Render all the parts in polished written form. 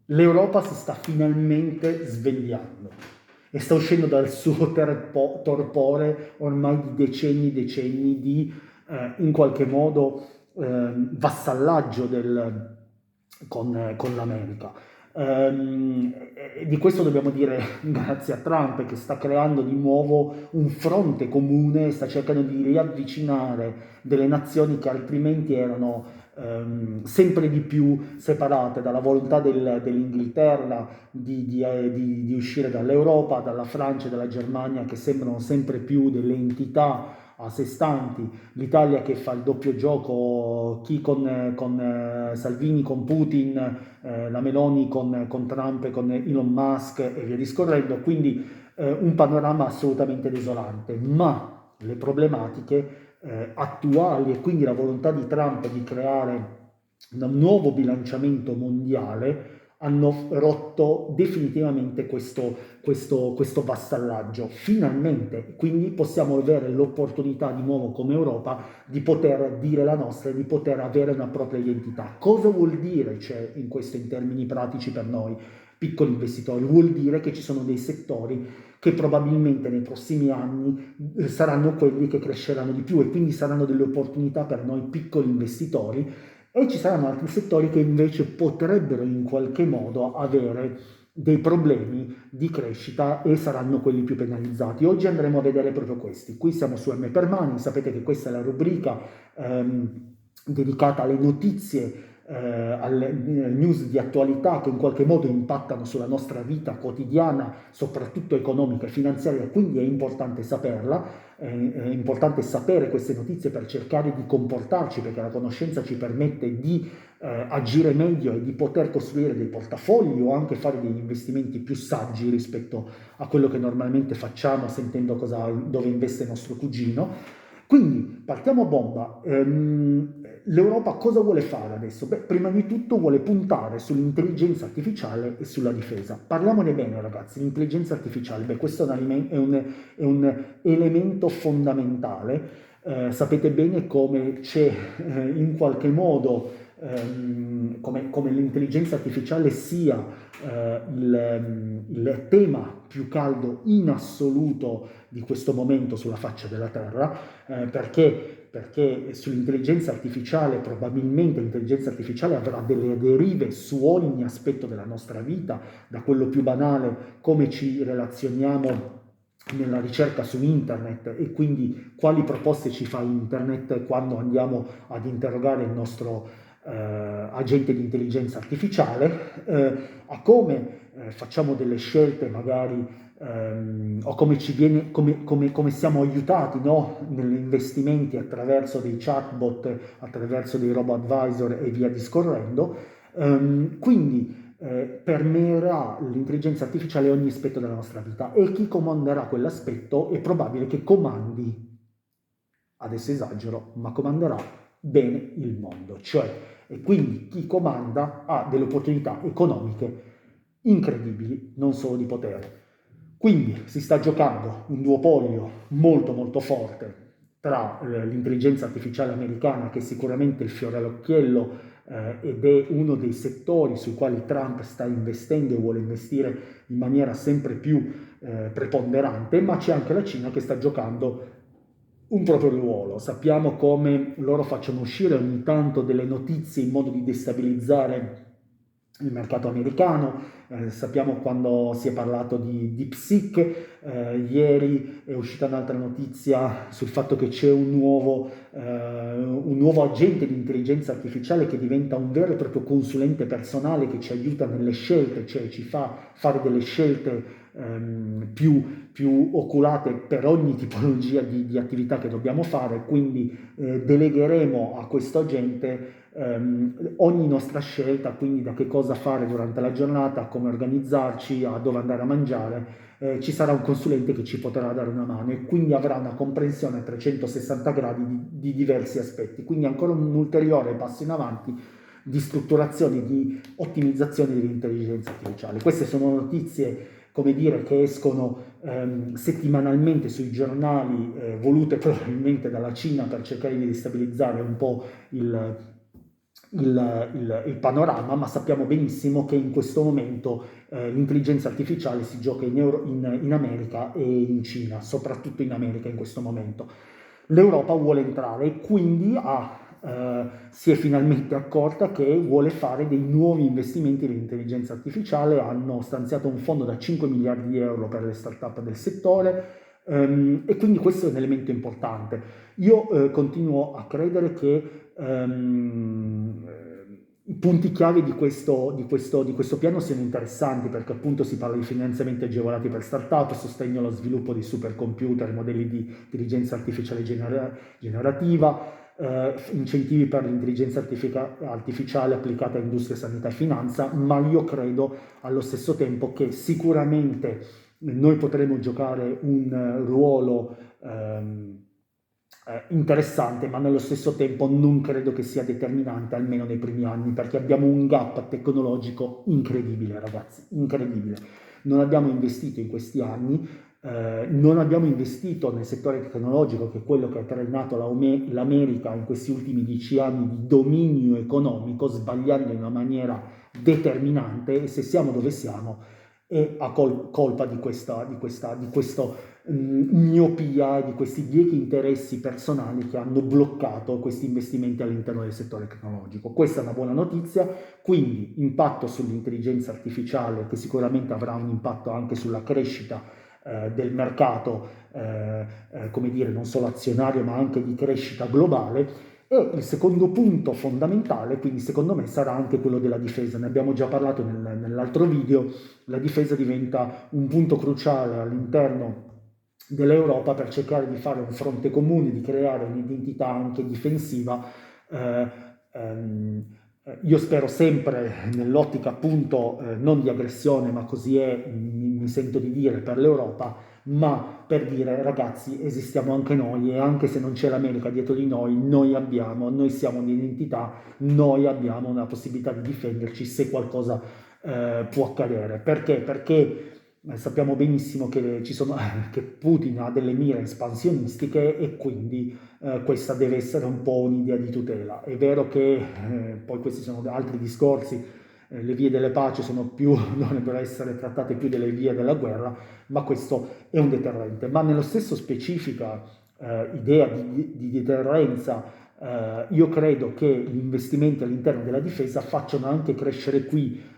l'Europa si sta finalmente svegliando e sta uscendo dal suo torpore ormai di decenni di in qualche modo vassallaggio con l'America. E di questo dobbiamo dire grazie a Trump, che sta creando di nuovo un fronte comune, sta cercando di riavvicinare delle nazioni che altrimenti erano sempre di più separate dalla volontà dell'Inghilterra di uscire dall'Europa, dalla Francia e dalla Germania, che sembrano sempre più delle entità a sé stanti, l'Italia che fa il doppio gioco, chi con Salvini, con Putin, la Meloni con Trump e con Elon Musk e via discorrendo, quindi un panorama assolutamente desolante, ma le problematiche attuali e quindi la volontà di Trump di creare un nuovo bilanciamento mondiale hanno rotto definitivamente questo vassallaggio. Finalmente, quindi possiamo avere l'opportunità di nuovo come Europa di poter dire la nostra e di poter avere una propria identità. Cosa vuol dire, cioè, in questo in termini pratici per noi piccoli investitori? Vuol dire che ci sono dei settori che probabilmente nei prossimi anni saranno quelli che cresceranno di più e quindi saranno delle opportunità per noi piccoli investitori, e ci saranno altri settori che invece potrebbero in qualche modo avere dei problemi di crescita e saranno quelli più penalizzati. Oggi andremo a vedere proprio questi. Qui siamo su M per Mani, sapete che questa è la rubrica dedicata alle notizie, alle news di attualità che in qualche modo impattano sulla nostra vita quotidiana, soprattutto economica e finanziaria, quindi è importante saperla. È importante sapere queste notizie per cercare di comportarci, perché la conoscenza ci permette di agire meglio e di poter costruire dei portafogli o anche fare degli investimenti più saggi rispetto a quello che normalmente facciamo sentendo dove investe nostro cugino. Quindi partiamo a bomba. L'Europa cosa vuole fare adesso? Beh, prima di tutto vuole puntare sull'intelligenza artificiale e sulla difesa. Parliamone bene, ragazzi. L'intelligenza artificiale, beh, questo è un elemento fondamentale. Sapete bene come c'è in qualche modo, come l'intelligenza artificiale sia il tema più caldo in assoluto di questo momento sulla faccia della Terra, perché sull'intelligenza artificiale, probabilmente l'intelligenza artificiale avrà delle derive su ogni aspetto della nostra vita, da quello più banale, come ci relazioniamo nella ricerca su internet e quindi quali proposte ci fa internet quando andiamo ad interrogare il nostro agente di intelligenza artificiale, a come facciamo delle scelte magari o come ci viene, come siamo aiutati, no? Negli investimenti attraverso dei chatbot, attraverso dei robo-advisor e via discorrendo. Quindi permeerà l'intelligenza artificiale ogni aspetto della nostra vita, e chi comanderà quell'aspetto è probabile che comandi, adesso esagero, ma comanderà bene il mondo, cioè, e quindi chi comanda ha delle opportunità economiche incredibili, non solo di potere. Quindi si sta giocando un duopolio molto forte tra l'intelligenza artificiale americana, che è sicuramente il fiore all'occhiello ed è uno dei settori sui quali Trump sta investendo e vuole investire in maniera sempre più preponderante, ma c'è anche la Cina che sta giocando un proprio ruolo. Sappiamo come loro facciano uscire ogni tanto delle notizie in modo di destabilizzare il mercato americano. Sappiamo quando si è parlato di DeepSeek, ieri è uscita un'altra notizia sul fatto che c'è un nuovo agente di intelligenza artificiale che diventa un vero e proprio consulente personale che ci aiuta nelle scelte, cioè ci fa fare delle scelte più oculate per ogni tipologia di attività che dobbiamo fare, quindi delegheremo a questo agente ogni nostra scelta, quindi da che cosa fare durante la giornata, a come organizzarci, a dove andare a mangiare. Ci sarà un consulente che ci potrà dare una mano e quindi avrà una comprensione a 360 gradi di diversi aspetti, quindi ancora un ulteriore passo in avanti di strutturazione, di ottimizzazione dell'intelligenza artificiale. Queste sono notizie, come dire, che escono settimanalmente sui giornali, volute probabilmente dalla Cina per cercare di destabilizzare un po' il panorama, ma sappiamo benissimo che in questo momento l'intelligenza artificiale si gioca in America e in Cina, soprattutto in America in questo momento. L'Europa vuole entrare e quindi si è finalmente accorta che vuole fare dei nuovi investimenti nell'intelligenza artificiale, hanno stanziato un fondo da 5 miliardi di euro per le start-up del settore, e quindi questo è un elemento importante. Io continuo a credere che i punti chiave di questo piano siano interessanti, perché appunto si parla di finanziamenti agevolati per start-up, sostegno allo sviluppo di supercomputer, modelli di intelligenza artificiale generativa, incentivi per l'intelligenza artificiale applicata a industria, sanità e finanza, ma io credo allo stesso tempo che sicuramente noi potremo giocare un ruolo interessante, ma nello stesso tempo non credo che sia determinante, almeno nei primi anni, perché abbiamo un gap tecnologico incredibile, ragazzi, incredibile. Non abbiamo investito in questi anni, non abbiamo investito nel settore tecnologico, che è quello che ha trainato l'America in questi ultimi 10 anni di dominio economico, sbagliando in una maniera determinante, e se siamo dove siamo è a colpa di questo miopia e di questi biechi interessi personali che hanno bloccato questi investimenti all'interno del settore tecnologico. Questa è una buona notizia, quindi impatto sull'intelligenza artificiale, che sicuramente avrà un impatto anche sulla crescita del mercato, come dire, non solo azionario ma anche di crescita globale. E il secondo punto fondamentale, quindi secondo me, sarà anche quello della difesa. Ne abbiamo già parlato nell'altro video. La difesa diventa un punto cruciale all'interno dell'Europa per cercare di fare un fronte comune, di creare un'identità anche difensiva. Eh, ehm, io spero sempre nell'ottica appunto non di aggressione, ma così è, mi sento di dire, per l'Europa, ma per dire ragazzi esistiamo anche noi, e anche se non c'è l'America dietro di noi, noi siamo un'identità, noi abbiamo una possibilità di difenderci se qualcosa può accadere. Perché? Perché sappiamo benissimo che Putin ha delle mire espansionistiche, e quindi questa deve essere un po' un'idea di tutela. È vero che poi questi sono altri discorsi, le vie della pace dovrebbero essere trattate più delle vie della guerra, ma questo è un deterrente. Ma nello stesso specifica idea di deterrenza, io credo che gli investimenti all'interno della difesa facciano anche crescere qui,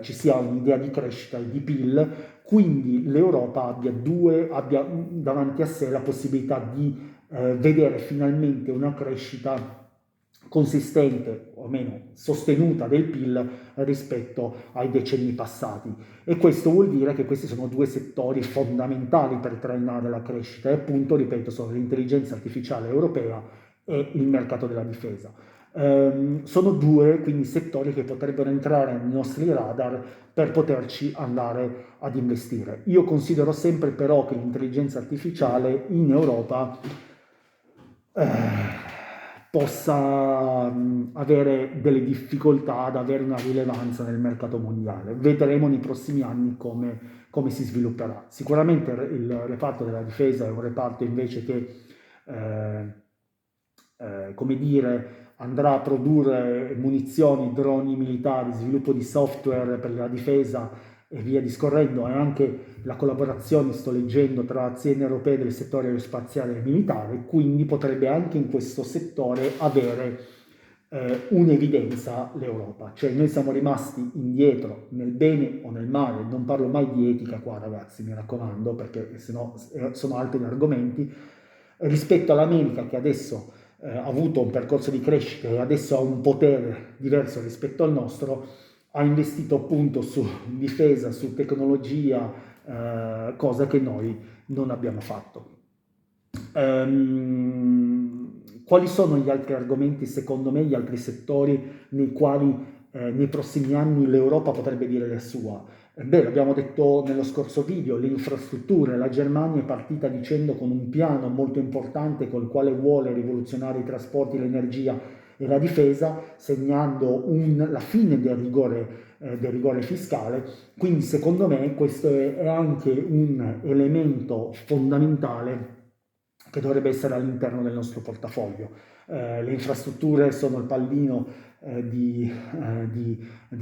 ci sia un'idea di crescita e di PIL, quindi l'Europa abbia davanti a sé la possibilità di vedere finalmente una crescita consistente, o almeno sostenuta, del PIL rispetto ai decenni passati. E questo vuol dire che questi sono due settori fondamentali per trainare la crescita, e appunto, ripeto, sono l'intelligenza artificiale europea e il mercato della difesa. Sono due quindi settori che potrebbero entrare nei nostri radar per poterci andare ad investire. Io considero sempre però che l'intelligenza artificiale in Europa possa avere delle difficoltà ad avere una rilevanza nel mercato mondiale. Vedremo nei prossimi anni come si svilupperà. Sicuramente il reparto della difesa è un reparto invece che, come dire, andrà a produrre munizioni, droni militari, sviluppo di software per la difesa e via discorrendo, e anche la collaborazione, sto leggendo, tra aziende europee del settore aerospaziale e militare, quindi potrebbe anche in questo settore avere un'evidenza l'Europa. Cioè noi siamo rimasti indietro nel bene o nel male, non parlo mai di etica qua ragazzi, mi raccomando, perché sennò sono altri argomenti, rispetto all'America, che adesso ha avuto un percorso di crescita e adesso ha un potere diverso rispetto al nostro, ha investito appunto su difesa, su tecnologia, cosa che noi non abbiamo fatto. Quali sono gli altri argomenti, secondo me, gli altri settori nei quali nei prossimi anni l'Europa potrebbe dire la sua? Beh, l'abbiamo detto nello scorso video, le infrastrutture. La Germania è partita dicendo con un piano molto importante col quale vuole rivoluzionare i trasporti, l'energia e la difesa, segnando la fine del rigore fiscale. Quindi secondo me questo è anche un elemento fondamentale che dovrebbe essere all'interno del nostro portafoglio. Le infrastrutture sono il pallino di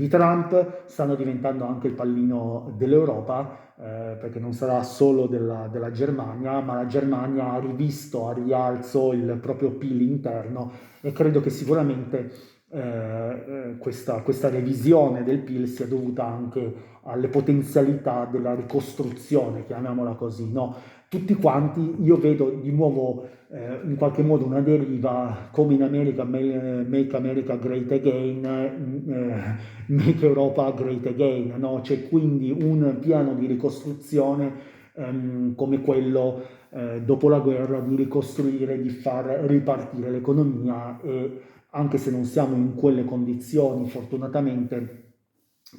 Trump, stanno diventando anche il pallino dell'Europa, perché non sarà solo della Germania, ma la Germania ha rivisto a rialzo il proprio PIL interno e credo che sicuramente questa revisione del PIL sia dovuta anche alle potenzialità della ricostruzione, chiamiamola così, no? Tutti quanti, io vedo di nuovo in qualche modo una deriva come in America, Make America Great Again, Make Europa Great Again, no? C'è quindi un piano di ricostruzione come quello dopo la guerra, di ricostruire, di far ripartire l'economia e anche se non siamo in quelle condizioni, fortunatamente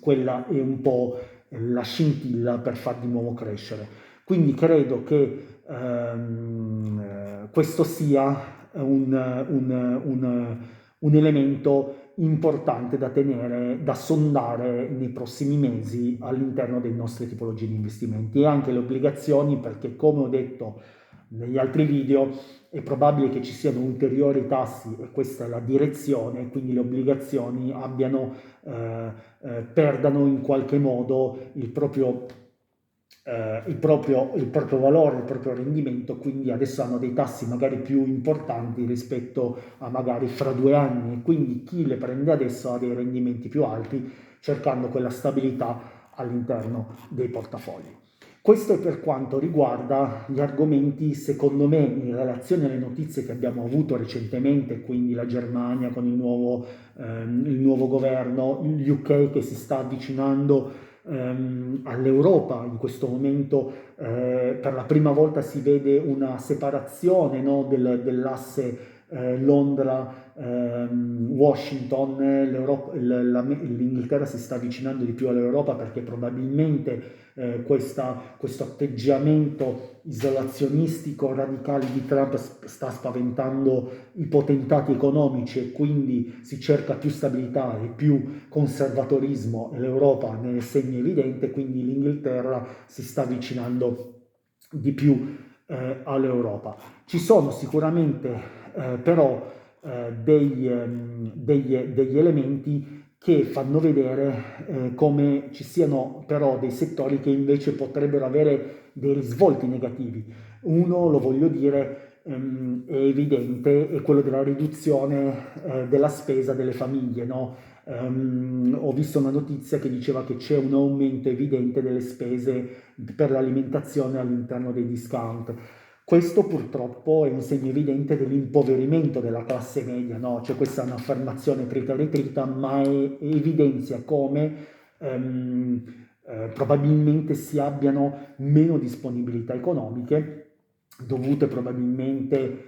quella è un po' la scintilla per far di nuovo crescere. Quindi credo che questo sia un elemento importante da tenere, da sondare nei prossimi mesi all'interno delle nostre tipologie di investimenti e anche le obbligazioni, perché come ho detto negli altri video è probabile che ci siano ulteriori tassi e questa è la direzione, quindi le obbligazioni perdano in qualche modo il proprio valore, il proprio rendimento, quindi adesso hanno dei tassi magari più importanti rispetto a magari fra 2 anni, quindi chi le prende adesso ha dei rendimenti più alti cercando quella stabilità all'interno dei portafogli. Questo è per quanto riguarda gli argomenti, secondo me, in relazione alle notizie che abbiamo avuto recentemente, quindi la Germania con il nuovo governo, il UK che si sta avvicinando all'Europa. In questo momento per la prima volta si vede una separazione, no, dell'asse Londra-Washington, l'Inghilterra si sta avvicinando di più all'Europa perché probabilmente questo atteggiamento isolazionistico radicale di Trump sta spaventando i potentati economici e quindi si cerca più stabilità e più conservatorismo e l'Europa ne è segno evidente, quindi l'Inghilterra si sta avvicinando di più all'Europa. Ci sono sicuramente però degli elementi che fanno vedere come ci siano però dei settori che invece potrebbero avere dei risvolti negativi. Uno, lo voglio dire, è evidente, è quello della riduzione della spesa delle famiglie, no? Ho visto una notizia che diceva che c'è un aumento evidente delle spese per l'alimentazione all'interno dei discount. Questo purtroppo è un segno evidente dell'impoverimento della classe media, no? Cioè questa è un'affermazione trita e ritrita, ma evidenzia come probabilmente si abbiano meno disponibilità economiche dovute probabilmente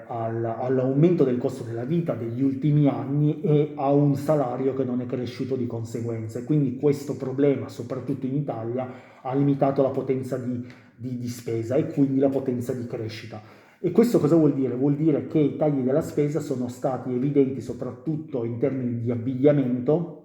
all'aumento del costo della vita degli ultimi anni e a un salario che non è cresciuto di conseguenza. E quindi questo problema, soprattutto in Italia, ha limitato la potenza di spesa e quindi la potenza di crescita. E questo cosa vuol dire? Vuol dire che i tagli della spesa sono stati evidenti soprattutto in termini di abbigliamento,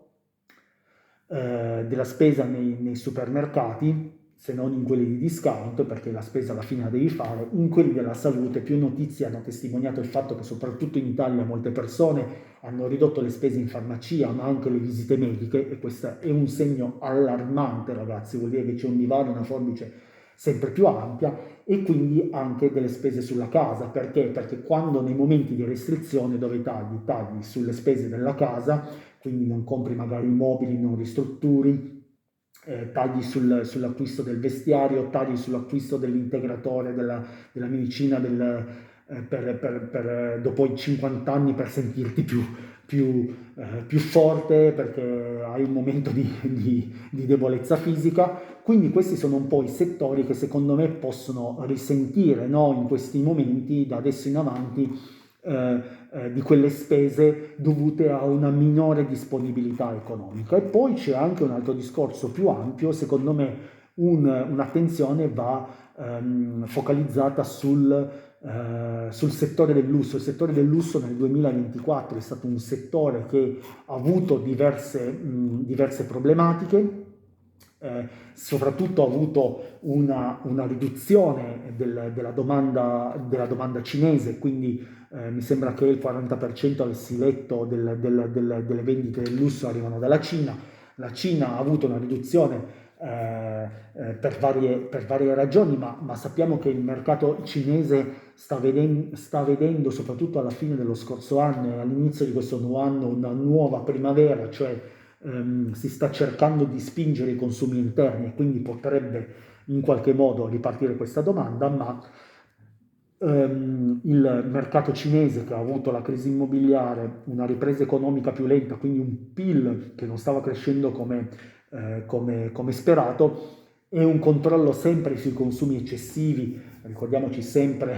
della spesa nei supermercati, se non in quelli di discount, perché la spesa alla fine la devi fare, in quelli della salute. Più notizie hanno testimoniato il fatto che soprattutto in Italia molte persone hanno ridotto le spese in farmacia, ma anche le visite mediche, e questo è un segno allarmante, ragazzi, vuol dire che c'è un divario, una forbice sempre più ampia, e quindi anche delle spese sulla casa. Perché? Perché quando nei momenti di restrizione dove tagli sulle spese della casa, quindi non compri magari mobili, non ristrutturi, tagli sull'acquisto del vestiario, tagli sull'acquisto dell'integratore, della medicina dopo i 50 anni per sentirti più forte perché hai un momento di debolezza fisica. Quindi questi sono un po' i settori che secondo me possono risentire, no, in questi momenti, da adesso in avanti, di quelle spese dovute a una minore disponibilità economica. E poi c'è anche un altro discorso più ampio, secondo me un'attenzione va focalizzata sul settore del lusso. Il settore del lusso nel 2024 è stato un settore che ha avuto diverse problematiche, soprattutto ha avuto una riduzione della domanda cinese, quindi mi sembra che il 40% avessi letto delle vendite del lusso arrivano dalla Cina. La Cina ha avuto una riduzione per varie ragioni, ma sappiamo che il mercato cinese sta vedendo, soprattutto alla fine dello scorso anno e all'inizio di questo nuovo anno, una nuova primavera, cioè si sta cercando di spingere i consumi interni e quindi potrebbe in qualche modo ripartire questa domanda, ma il mercato cinese, che ha avuto la crisi immobiliare, una ripresa economica più lenta, quindi un PIL che non stava crescendo come sperato, e un controllo sempre sui consumi eccessivi. Ricordiamoci sempre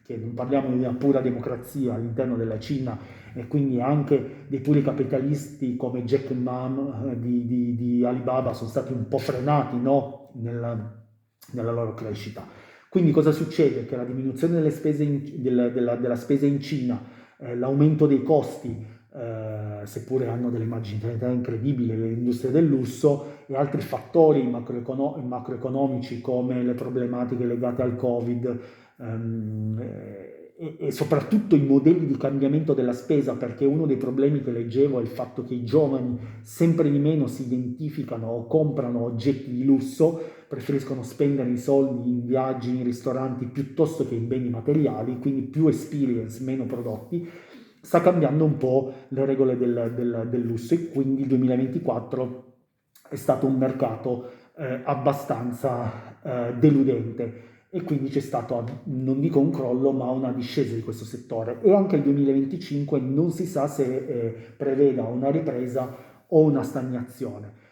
che non parliamo di una pura democrazia all'interno della Cina, e quindi anche dei puri capitalisti come Jack Ma di Alibaba sono stati un po' frenati, no? Nella loro crescita. Quindi cosa succede? Che la diminuzione della spesa in Cina, l'aumento dei costi, seppure hanno delle marginalità incredibili le industrie del lusso, e altri fattori macroeconomici come le problematiche legate al Covid, e soprattutto i modelli di cambiamento della spesa, perché uno dei problemi che leggevo è il fatto che i giovani sempre di meno si identificano o comprano oggetti di lusso, preferiscono spendere i soldi in viaggi, in ristoranti, piuttosto che in beni materiali, quindi più experience, meno prodotti. Sta cambiando un po' le regole del lusso, e quindi il 2024 è stato un mercato abbastanza deludente, e quindi c'è stato, non dico un crollo, ma una discesa di questo settore, e anche il 2025 non si sa se preveda una ripresa o una stagnazione.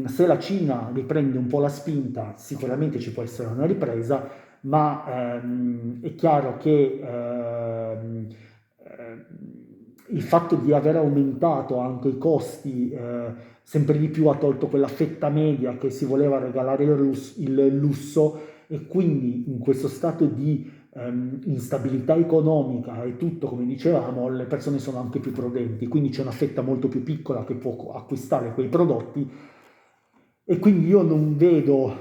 Se la Cina riprende un po' la spinta, sicuramente ci può essere una ripresa, ma è chiaro che il fatto di aver aumentato anche i costi sempre di più ha tolto quella fetta media che si voleva regalare il lusso, e quindi in questo stato di instabilità economica e tutto, come dicevamo, le persone sono anche più prudenti, quindi c'è una fetta molto più piccola che può acquistare quei prodotti, e quindi io non vedo,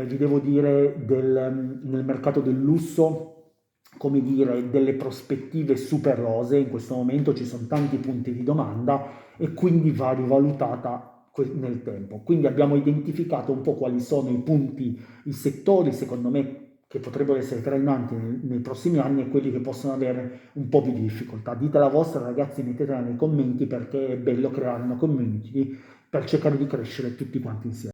vi devo dire, nel mercato del lusso, come dire, delle prospettive super rosee. In questo momento ci sono tanti punti di domanda, e quindi va rivalutata nel tempo. Quindi abbiamo identificato un po' quali sono i punti, i settori, secondo me, che potrebbero essere trainanti nei prossimi anni, e quelli che possono avere un po' più di difficoltà. Dite la vostra, ragazzi, mettetela nei commenti, perché è bello creare una community per cercare di crescere tutti quanti insieme.